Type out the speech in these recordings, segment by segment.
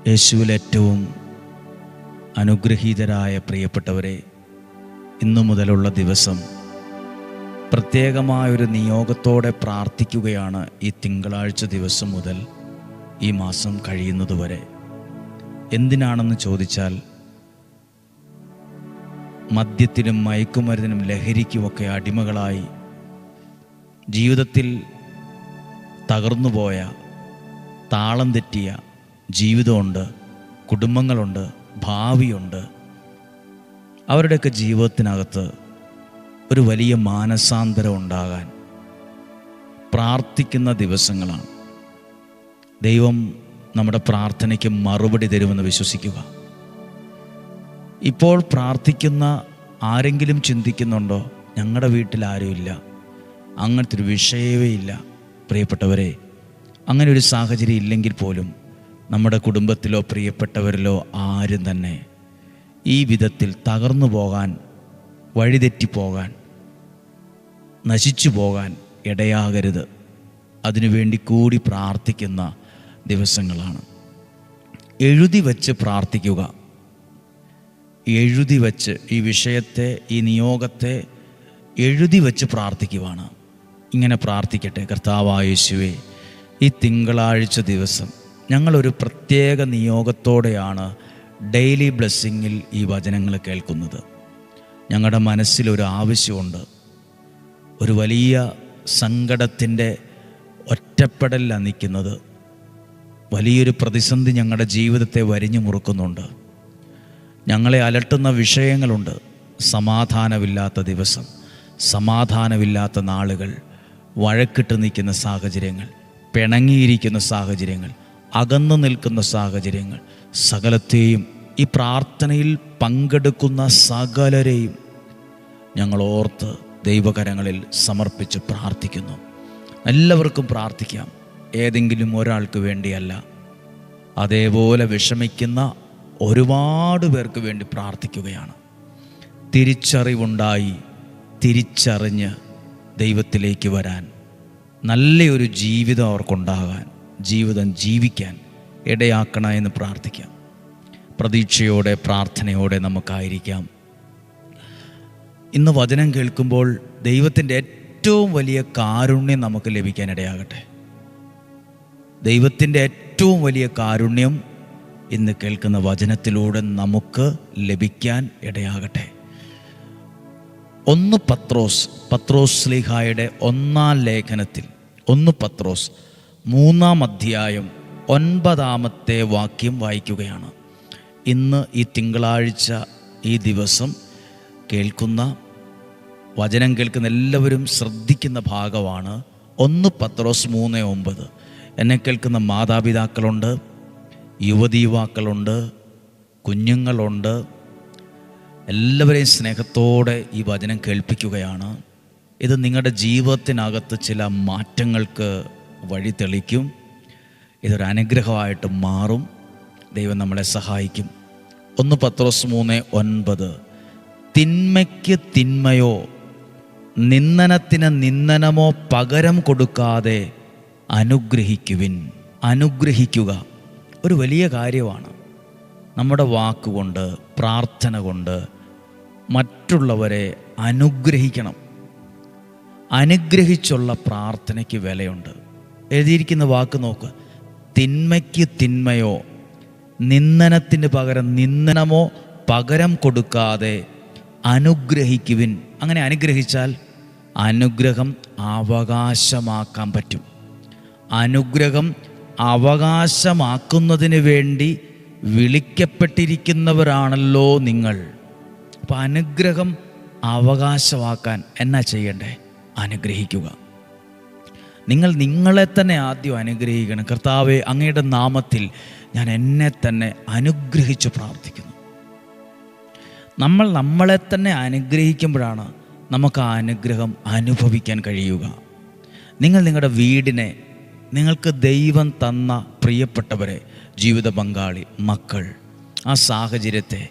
യേശുവിൽ ഏറ്റവും അനുഗ്രഹീതരായ പ്രിയപ്പെട്ടവരെ, ഇന്നു മുതലുള്ള ദിവസം പ്രത്യേകമായൊരു നിയോഗത്തോടെ പ്രാർത്ഥിക്കുകയാണ്. ഈ തിങ്കളാഴ്ച ദിവസം മുതൽ ഈ മാസം കഴിയുന്നതുവരെ. എന്തിനാണെന്ന് ചോദിച്ചാൽ, മദ്യത്തിനും മയക്കുമരുന്നിനും ലഹരിക്കുമൊക്കെ അടിമകളായി ജീവിതത്തിൽ തകർന്നുപോയ, താളം തെറ്റിയ ജീവിതമുണ്ട്, കുടുംബങ്ങളുണ്ട്, ഭാവിയുണ്ട്. അവരുടെയൊക്കെ ജീവിതത്തിനകത്ത് ഒരു വലിയ മാനസാന്തരം ഉണ്ടാകാൻ പ്രാർത്ഥിക്കുന്ന ദിവസങ്ങളാണ്. ദൈവം നമ്മുടെ പ്രാർത്ഥനയ്ക്ക് മറുപടി തരുമെന്ന് വിശ്വസിക്കുക. ഇപ്പോൾ പ്രാർത്ഥിക്കുന്ന ആരെങ്കിലും ചിന്തിക്കുന്നുണ്ടോ, ഞങ്ങളുടെ വീട്ടിൽ ആരുമില്ല, അങ്ങനത്തെ ഒരു വിഷയമേ ഇല്ല? പ്രിയപ്പെട്ടവരെ, അങ്ങനെ ഒരു സാഹചര്യം ഇല്ലെങ്കിൽ പോലും നമ്മുടെ കുടുംബത്തിലോ പ്രിയപ്പെട്ടവരിലോ ആരും തന്നെ ഈ വിധത്തിൽ തകർന്നു പോകാൻ, വഴിതെറ്റിപ്പോകാൻ, നശിച്ചു പോകാൻ ഇടയാകരുത്. അതിനുവേണ്ടി കൂടി പ്രാർത്ഥിക്കുന്ന ദിവസങ്ങളാണ്. എഴുതി വച്ച് പ്രാർത്ഥിക്കുക. എഴുതി വച്ച് ഈ വിഷയത്തെ, ഈ നിയോഗത്തെ എഴുതി വച്ച് പ്രാർത്ഥിക്കുവാണ്. ഇങ്ങനെ പ്രാർത്ഥിക്കട്ടെ: കർത്താവായ യേശുവേ, ഈ തിങ്കളാഴ്ച ദിവസം ഞങ്ങളൊരു പ്രത്യേക നിയോഗത്തോടെയാണ് ഡെയിലി ബ്ലെസ്സിങ്ങിൽ ഈ വചനങ്ങൾ കേൾക്കുന്നത്. ഞങ്ങളുടെ മനസ്സിലൊരു ആവശ്യമുണ്ട്. ഒരു വലിയ സങ്കടത്തിൻ്റെ ഒറ്റപ്പെടലിലാണ് നിൽക്കുന്നത്. വലിയൊരു പ്രതിസന്ധി ഞങ്ങളുടെ ജീവിതത്തെ വരിഞ്ഞു മുറുക്കുന്നുണ്ട്. ഞങ്ങളെ അലട്ടുന്ന വിഷയങ്ങളുണ്ട്. സമാധാനമില്ലാത്ത ദിവസം, സമാധാനമില്ലാത്ത നാളുകൾ, വഴക്കിട്ട് നിൽക്കുന്ന സാഹചര്യങ്ങൾ, പിണങ്ങിയിരിക്കുന്ന സാഹചര്യങ്ങൾ, അകന്നു നിൽക്കുന്ന സാഹചര്യങ്ങൾ, സകലത്തെയും, ഈ പ്രാർത്ഥനയിൽ പങ്കെടുക്കുന്ന സകലരെയും ഞങ്ങൾ ഓർത്ത് ദൈവകരങ്ങളിൽ സമർപ്പിച്ച് പ്രാർത്ഥിക്കുന്നു. എല്ലാവർക്കും പ്രാർത്ഥിക്കാം, ഏതെങ്കിലും ഒരാൾക്ക് വേണ്ടിയല്ല. അതേപോലെ വിഷമിക്കുന്ന ഒരുപാട് പേർക്ക് വേണ്ടി പ്രാർത്ഥിക്കുകയാണ്. തിരിച്ചറിവുണ്ടായി, തിരിച്ചറിഞ്ഞ് ദൈവത്തിലേക്ക് വരാൻ, നല്ലൊരു ജീവിതം അവർക്കുണ്ടാകാൻ, ജീവിതം ജീവിക്കാൻ ഇടയാക്കണ എന്ന് പ്രാർത്ഥിക്കാം. പ്രതീക്ഷയോടെ, പ്രാർത്ഥനയോടെ നമുക്കായിരിക്കാം. ഇന്ന് വചനം കേൾക്കുമ്പോൾ ദൈവത്തിൻ്റെ ഏറ്റവും വലിയ കാരുണ്യം നമുക്ക് ലഭിക്കാനിടയാകട്ടെ. ദൈവത്തിൻ്റെ ഏറ്റവും വലിയ കാരുണ്യം ഇന്ന് കേൾക്കുന്ന വചനത്തിലൂടെ നമുക്ക് ലഭിക്കാൻ ഇടയാകട്ടെ. 1 പത്രോസ് ശ്ലീഹായുടെ 1-ാം ലേഖനത്തിൽ, 1 പത്രോസ് 3-ാം അധ്യായം 9-ാമത്തെ വാക്യം വായിക്കുകയാണ്. ഇന്ന് ഈ തിങ്കളാഴ്ച ഈ ദിവസം കേൾക്കുന്ന, വചനം കേൾക്കുന്ന എല്ലാവരും ശ്രദ്ധിക്കുന്ന ഭാഗമാണ് 1 പത്രോസ് 3:9. എന്നെ കേൾക്കുന്ന മാതാപിതാക്കളുണ്ട്, യുവതീവാക്കളുണ്ട്, കുഞ്ഞുങ്ങളുണ്ട്. എല്ലാവരെയും സ്നേഹത്തോടെ ഈ വചനം കേൾപ്പിക്കുകയാണ്. ഇത് നിങ്ങളുടെ ജീവിതത്തിനകത്ത് ചില മാറ്റങ്ങൾക്ക് വഴി തെളിക്കും. ഇതൊരു അനുഗ്രഹമായിട്ട് മാറും. ദൈവം നമ്മളെ സഹായിക്കും. 1 പത്രോസ് 3:9. തിന്മയ്ക്ക് തിന്മയോ നിന്ദനത്തിന് നിന്ദനമോ പകരം കൊടുക്കാതെ അനുഗ്രഹിക്കുവിൻ. അനുഗ്രഹിക്കുക ഒരു വലിയ കാര്യമാണ്. നമ്മുടെ വാക്കുകൊണ്ട്, പ്രാർത്ഥന കൊണ്ട് മറ്റുള്ളവരെ അനുഗ്രഹിക്കണം. അനുഗ്രഹിച്ചുള്ള പ്രാർത്ഥനയ്ക്ക് വിലയുണ്ട്. എഴുതിയിരിക്കുന്ന വാക്ക് നോക്ക്: തിന്മയ്ക്ക് തിന്മയോ നിന്ദനത്തിന് പകരം നിന്ദനമോ പകരം കൊടുക്കാതെ അനുഗ്രഹിക്കുവിൻ. അങ്ങനെ അനുഗ്രഹിച്ചാൽ അനുഗ്രഹം അവകാശമാക്കാൻ പറ്റും. അനുഗ്രഹം അവകാശമാക്കുന്നതിന് വേണ്ടി വിളിക്കപ്പെട്ടിരിക്കുന്നവരാണല്ലോ നിങ്ങൾ. അപ്പോൾ അനുഗ്രഹം അവകാശമാക്കാൻ എന്നാ ചെയ്യണ്ടേ? അനുഗ്രഹിക്കുക. നിങ്ങൾ നിങ്ങളെ തന്നെ ആദ്യം അനുഗ്രഹിക്കണം. കർത്താവേ, അങ്ങയുടെ നാമത്തിൽ ഞാൻ എന്നെ തന്നെ അനുഗ്രഹിച്ച് പ്രാർത്ഥിക്കുന്നു. നമ്മൾ നമ്മളെ തന്നെ അനുഗ്രഹിക്കുമ്പോഴാണ് നമുക്ക് ആ അനുഗ്രഹം അനുഭവിക്കാൻ കഴിയുക. നിങ്ങൾ നിങ്ങളുടെ വീടിനെ, നിങ്ങൾക്ക് ദൈവം തന്ന പ്രിയപ്പെട്ടവരെ, ജീവിത പങ്കാളി, മക്കൾ, ആ സാഹചര്യത്തെ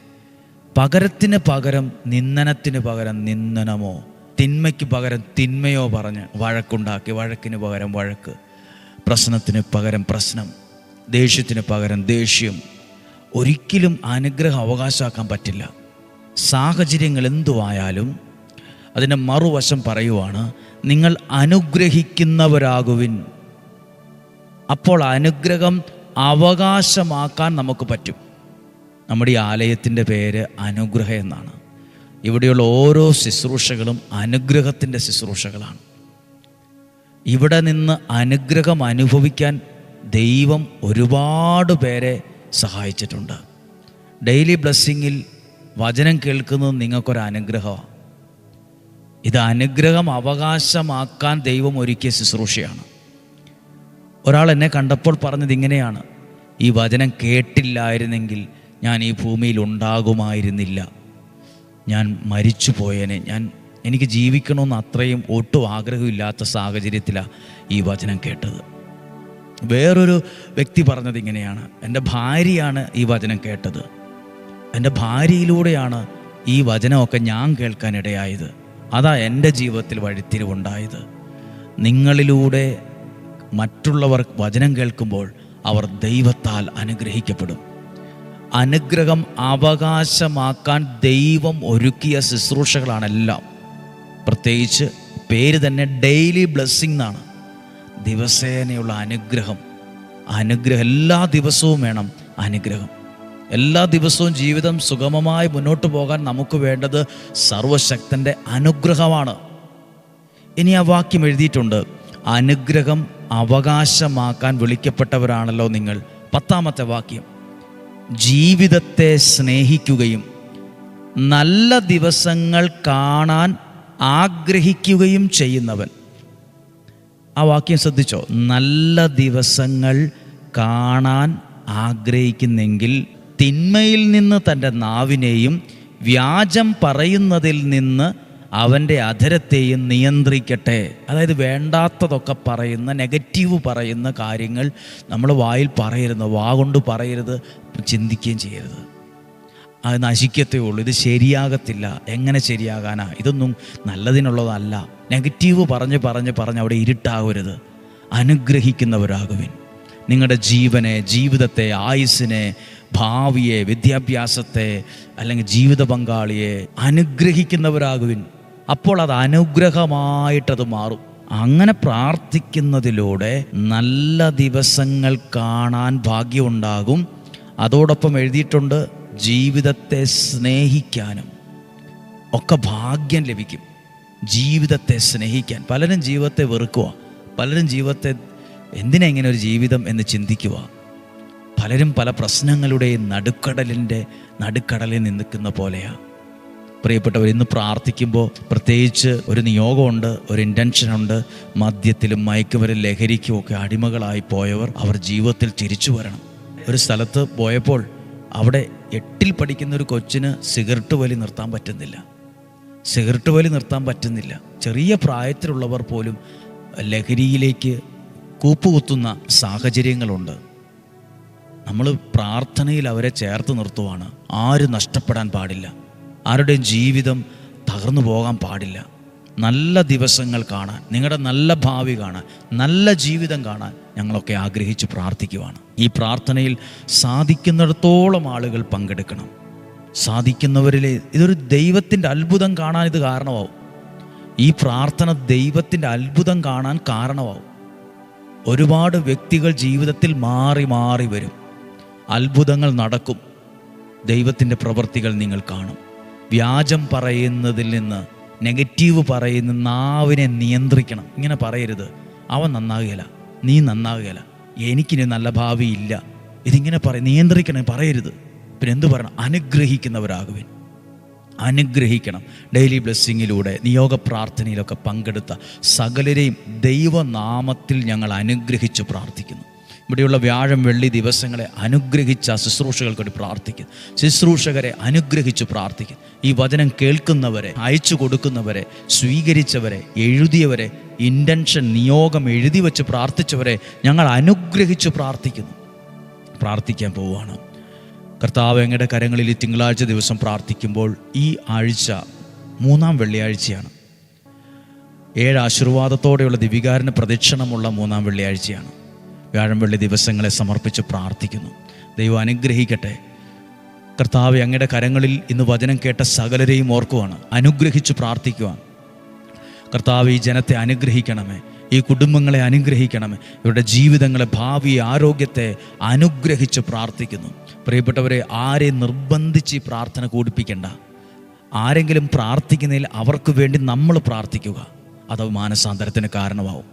പകരത്തിന് പകരം നിന്ദനത്തിന് പകരം നിന്ദനമോ തിന്മയ്ക്ക് പകരം തിന്മയോ പറഞ്ഞ് വഴക്കുണ്ടാക്കി, വഴക്കിന് പകരം വഴക്ക്, പ്രശ്നത്തിന് പകരം പ്രശ്നം, ദേഷ്യത്തിന് പകരം ദേഷ്യം, ഒരിക്കലും അനുഗ്രഹം അവകാശമാക്കാൻ പറ്റില്ല. സാഹചര്യങ്ങൾ എന്തുവായാലും അതിൻ്റെ മറുവശം പറയുവാണ്, നിങ്ങൾ അനുഗ്രഹിക്കുന്നവരാകുവിൻ. അപ്പോൾ അനുഗ്രഹം അവകാശമാക്കാൻ നമുക്ക് പറ്റും. നമ്മുടെ ഈ ആലയത്തിൻ്റെ പേര് അനുഗ്രഹം എന്നാണ്. ഇവിടെയുള്ള ഓരോ ശുശ്രൂഷകളും അനുഗ്രഹത്തിൻ്റെ ശുശ്രൂഷകളാണ്. ഇവിടെ നിന്ന് അനുഗ്രഹം അനുഭവിക്കാൻ ദൈവം ഒരുപാട് പേരെ സഹായിച്ചിട്ടുണ്ട്. ഡെയിലി ബ്ലെസ്സിങ്ങിൽ വചനം കേൾക്കുന്നത് നിങ്ങൾക്കൊരു അനുഗ്രഹമാണ്. ഇത് അനുഗ്രഹം അവകാശമാക്കാൻ ദൈവം ഒരുക്കിയ ശുശ്രൂഷയാണ്. ഒരാൾ എന്നെ കണ്ടപ്പോൾ പറഞ്ഞത് ഇങ്ങനെയാണ്: ഈ വചനം കേട്ടില്ലായിരുന്നെങ്കിൽ ഞാൻ ഈ ഭൂമിയിൽ ഉണ്ടാകുമായിരുന്നില്ല, ഞാൻ മരിച്ചു പോയേനെ, എനിക്ക് ജീവിക്കണമെന്ന് അത്രയും ഒട്ടും ആഗ്രഹമില്ലാത്ത സാഹചര്യത്തിലാണ് ഈ വചനം കേട്ടത്. വേറൊരു വ്യക്തി പറഞ്ഞത് ഇങ്ങനെയാണ്: എൻ്റെ ഭാര്യയാണ് ഈ വചനം കേട്ടത്, എൻ്റെ ഭാര്യയിലൂടെയാണ് ഈ വചനമൊക്കെ ഞാൻ കേൾക്കാനിടയായത്, അതാ എൻ്റെ ജീവിതത്തിൽ വഴിത്തിരിവുണ്ടായത്. നിങ്ങളിലൂടെ മറ്റുള്ളവർ വചനം കേൾക്കുമ്പോൾ അവർ ദൈവത്താൽ അനുഗ്രഹിക്കപ്പെടും. അനുഗ്രഹം അവകാശമാക്കാൻ ദൈവം ഒരുക്കിയ ശുശ്രൂഷകളാണെല്ലാം. പ്രത്യേകിച്ച് പേര് തന്നെ ഡെയിലി ബ്ലെസ്സിങ് എന്നാണ്. ദിവസേനയുള്ള അനുഗ്രഹം. എല്ലാ ദിവസവും വേണം അനുഗ്രഹം. എല്ലാ ദിവസവും ജീവിതം സുഗമമായി മുന്നോട്ട് പോകാൻ നമുക്ക് വേണ്ടത് സർവശക്തൻ്റെ അനുഗ്രഹമാണ്. ഇനി ആ വാക്യം എഴുതിയിട്ടുണ്ട്, അനുഗ്രഹം അവകാശമാക്കാൻ വിളിക്കപ്പെട്ടവരാണല്ലോ നിങ്ങൾ. 10ാമത്തെ വാക്യം, ജീവിതത്തെ സ്നേഹിക്കുകയും നല്ല ദിവസങ്ങൾ കാണാൻ ആഗ്രഹിക്കുകയും ചെയ്യുന്നവൻ. ആ വാക്യം ശ്രദ്ധിച്ചോ? നല്ല ദിവസങ്ങൾ കാണാൻ ആഗ്രഹിക്കുന്നെങ്കിൽ തിന്മയിൽ നിന്ന് തൻ്റെ നാവിനെയും വ്യാജം പറയുന്നതിൽ നിന്ന് അവൻ്റെ അധരത്തെയും നിയന്ത്രിക്കട്ടെ. അതായത് വേണ്ടാത്തതൊക്കെ പറയുന്ന, നെഗറ്റീവ് പറയുന്ന കാര്യങ്ങൾ നമ്മൾ വായിൽ പറയരുത്, വാ കൊണ്ട് പറയരുത്, ചിന്തിക്കുകയും ചെയ്യരുത്. അത് നശിക്കത്തേ ഉള്ളൂ, ഇത് ശരിയാകത്തില്ല. എങ്ങനെ ശരിയാകാനാ? ഇതൊന്നും നല്ലതിനുള്ളതല്ല. നെഗറ്റീവ് പറഞ്ഞ് പറഞ്ഞ് പറഞ്ഞ് അവിടെ ഇരുട്ടാകരുത്. അനുഗ്രഹിക്കുന്നവരാകുവിൻ. നിങ്ങളുടെ ജീവനെ, ജീവിതത്തെ, ആയുസ്സിനെ, ഭാവിയെ, വിദ്യാഭ്യാസത്തെ അല്ലെങ്കിൽ ജീവിത പങ്കാളിയെ അനുഗ്രഹിക്കുന്നവരാകുവിൻ. അപ്പോൾ അത് അനുഗ്രഹമായിട്ടത് മാറും. അങ്ങനെ പ്രാർത്ഥിക്കുന്നതിലൂടെ നല്ല ദിവസങ്ങൾ കാണാൻ ഭാഗ്യമുണ്ടാകും. അതോടൊപ്പം എഴുതിയിട്ടുണ്ട്, ജീവിതത്തെ സ്നേഹിക്കാനും ഒക്കെ ഭാഗ്യം ലഭിക്കും. ജീവിതത്തെ സ്നേഹിക്കാൻ. പലരും ജീവിതത്തെ വെറുക്കുക, പലരും ജീവിതത്തെ എന്തിനാ ഇങ്ങനെ ഒരു ജീവിതം എന്ന് ചിന്തിക്കുക. പലരും പല പ്രശ്നങ്ങളുടെയും നടുക്കടലിൽ നിൽക്കുന്ന പോലെയാണ്. പ്രിയപ്പെട്ടവർ, ഇന്ന് പ്രാർത്ഥിക്കുമ്പോൾ പ്രത്യേകിച്ച് ഒരു നിയോഗമുണ്ട്, ഒരു ഇൻറ്റൻഷനുണ്ട്. മദ്യത്തിലും മയക്കുമരുന്നും ലഹരിക്കുമൊക്കെ അടിമകളായി പോയവർ അവർ ജീവിതത്തിൽ തിരിച്ചു വരണം. ഒരു സ്ഥലത്ത് പോയപ്പോൾ അവിടെ 8ൽ പഠിക്കുന്ന ഒരു കൊച്ചിന് സിഗരറ്റ് വലി നിർത്താൻ പറ്റുന്നില്ല. ചെറിയ പ്രായത്തിലുള്ളവർ പോലും ലഹരിയിലേക്ക് കൂപ്പുകുത്തുന്ന സാഹചര്യങ്ങളുണ്ട്. നമ്മൾ പ്രാർത്ഥനയിൽ അവരെ ചേർത്ത് നിർത്തുവാണ്. ആരും നഷ്ടപ്പെടാൻ പാടില്ല, ആരുടെയും ജീവിതം തകർന്നു പോകാൻ പാടില്ല. നല്ല ദിവസങ്ങൾ കാണാൻ, നിങ്ങളുടെ നല്ല ഭാവി കാണാൻ, നല്ല ജീവിതം കാണാൻ ഞങ്ങളൊക്കെ ആഗ്രഹിച്ച് പ്രാർത്ഥിക്കുവാണ്. ഈ പ്രാർത്ഥനയിൽ സാധിക്കുന്നിടത്തോളം ആളുകൾ പങ്കെടുക്കണം. സാധിക്കുന്നവരിലെ ഇതൊരു ദൈവത്തിൻ്റെ അത്ഭുതം കാണാൻ ഇത് കാരണമാവും. ഈ പ്രാർത്ഥന ദൈവത്തിൻ്റെ അത്ഭുതം കാണാൻ കാരണമാവും. ഒരുപാട് വ്യക്തികൾ ജീവിതത്തിൽ മാറി മാറി വരും. അത്ഭുതങ്ങൾ നടക്കും. ദൈവത്തിൻ്റെ പ്രവൃത്തികൾ നിങ്ങൾ കാണും. വ്യാജം പറയുന്നതിൽ നിന്ന്, നെഗറ്റീവ് പറയുന്ന നാവിനെ നിയന്ത്രിക്കണം. ഇങ്ങനെ പറയരുത്, അവൻ നന്നാകുകയില്ല, നീ നന്നാകുകയില്ല, എനിക്കിനി നല്ല ഭാവിയില്ല, ഇതിങ്ങനെ നിയന്ത്രിക്കണം, പറയരുത്. പിന്നെ എന്തു പറയണം? അനുഗ്രഹിക്കണം. ഡെയിലി ബ്ലെസ്സിങ്ങിലൂടെ, നിയോഗ പ്രാർത്ഥനയിലൊക്കെ പങ്കെടുത്ത സകലരെയും ദൈവനാമത്തിൽ ഞങ്ങൾ അനുഗ്രഹിച്ച് പ്രാർത്ഥിക്കുന്നു. ഇവിടെയുള്ള വ്യാഴം വെള്ളി ദിവസങ്ങളെ അനുഗ്രഹിച്ച ശുശ്രൂഷകൾക്ക് വേണ്ടി പ്രാർത്ഥിക്കുന്നു. ശുശ്രൂഷകരെ അനുഗ്രഹിച്ച് പ്രാർത്ഥിക്കുന്നു. ഈ വചനം കേൾക്കുന്നവരെ, അയച്ചു കൊടുക്കുന്നവരെ, സ്വീകരിച്ചവരെ, എഴുതിയവരെ, ഇൻറ്റൻഷൻ നിയോഗം എഴുതി വെച്ച് പ്രാർത്ഥിച്ചവരെ ഞങ്ങൾ അനുഗ്രഹിച്ച് പ്രാർത്ഥിക്കാൻ പോവുകയാണ്. കർത്താവ് അങ്ങയുടെ കരങ്ങളിൽ തിങ്കളാഴ്ച ദിവസം പ്രാർത്ഥിക്കുമ്പോൾ ഈ ആഴ്ച 3-ാം വെള്ളിയാഴ്ചയാണ്. 7 ആശീർവാദത്തോടെയുള്ള ദിവികാരന് പ്രദക്ഷിണമുള്ള 3-ാം വെള്ളിയാഴ്ചയാണ്. വ്യാഴം വെള്ളി ദിവസങ്ങളെ സമർപ്പിച്ച് പ്രാർത്ഥിക്കുന്നു. ദൈവം അനുഗ്രഹിക്കട്ടെ. കർത്താവെ, അങ്ങയുടെ കരങ്ങളിൽ ഇന്ന് വചനം കേട്ട സകലരെയും ഓർക്കുവാണ്, അനുഗ്രഹിച്ച് പ്രാർത്ഥിക്കുവാൻ. കർത്താവ്, ഈ ജനത്തെ അനുഗ്രഹിക്കണമേ, ഈ കുടുംബങ്ങളെ അനുഗ്രഹിക്കണമേ, ഇവരുടെ ജീവിതങ്ങളെ, ഭാവി, ആരോഗ്യത്തെ അനുഗ്രഹിച്ച് പ്രാർത്ഥിക്കുന്നു. പ്രിയപ്പെട്ടവരെ, ആരെയും നിർബന്ധിച്ച് ഈ പ്രാർത്ഥന കൂടിപ്പിക്കേണ്ട. ആരെങ്കിലും പ്രാർത്ഥിക്കുന്നതിൽ അവർക്ക് വേണ്ടി നമ്മൾ പ്രാർത്ഥിക്കുക, അത് മാനസാന്തരത്തിന് കാരണമാവും.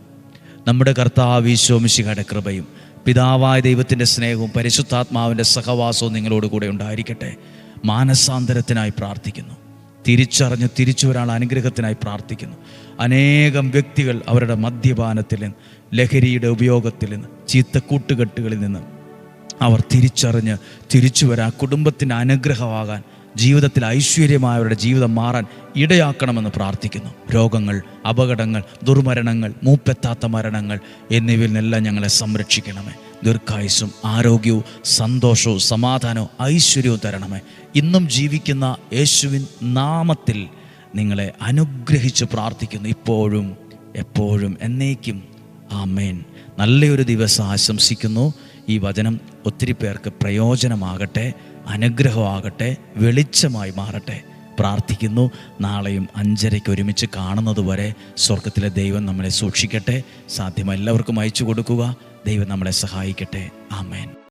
നമ്മുടെ കർത്താവ് ഈശോ മിശിഹായുടെ കൃപയും പിതാവായ ദൈവത്തിൻ്റെ സ്നേഹവും പരിശുദ്ധാത്മാവിൻ്റെ സഹവാസവും നിങ്ങളോട് കൂടെ ഉണ്ടായിരിക്കട്ടെ. മാനസാന്തരത്തിനായി പ്രാർത്ഥിക്കുന്നു. തിരിച്ചറിഞ്ഞ് തിരിച്ചു വരാനുള്ള അനുഗ്രഹത്തിനായി പ്രാർത്ഥിക്കുന്നു. അനേകം വ്യക്തികൾ അവരുടെ മദ്യപാനത്തിൽ നിന്ന്, ലഹരിയുടെ ഉപയോഗത്തിൽ നിന്ന്, ചീത്ത കൂട്ടുകെട്ടുകളിൽ നിന്ന് അവർ തിരിച്ചറിഞ്ഞ് തിരിച്ചു വരാൻ, കുടുംബത്തിൻ്റെ അനുഗ്രഹമാകാൻ, ജീവിതത്തിൽ ഐശ്വര്യമായവരുടെ ജീവിതം മാറാൻ ഇടയാക്കണമെന്ന് പ്രാർത്ഥിക്കുന്നു. രോഗങ്ങൾ, അപകടങ്ങൾ, ദുർമരണങ്ങൾ, മൂപ്പെത്താത്ത മരണങ്ങൾ എന്നിവയിൽ നിന്നെല്ലാം ഞങ്ങളെ സംരക്ഷിക്കണമേ. ദീർഘായുസ്സും ആരോഗ്യവും സന്തോഷവും സമാധാനവും ഐശ്വര്യവും തരണമേ. ഇന്നും ജീവിക്കുന്ന യേശുവിൻ നാമത്തിൽ നിങ്ങളെ അനുഗ്രഹിച്ച് പ്രാർത്ഥിക്കുന്നു, ഇപ്പോഴും എപ്പോഴും എന്നേക്കും. ആമേൻ. നല്ലൊരു ദിവസം ആശംസിക്കുന്നു. ഈ വചനം ഒത്തിരി പേർക്ക് പ്രയോജനമാകട്ടെ, അനുഗ്രഹമാകട്ടെ, വെളിച്ചമായി മാറട്ടെ പ്രാർത്ഥിക്കുന്നു. നാളെയും 5:30 ഒരുമിച്ച് കാണുന്നത് വരെ സ്വർഗത്തിലെ ദൈവം നമ്മളെ സൂക്ഷിക്കട്ടെ. സാധ്യം എല്ലാവർക്കും അയച്ചു കൊടുക്കുക. ദൈവം നമ്മളെ സഹായിക്കട്ടെ. ആമേൻ.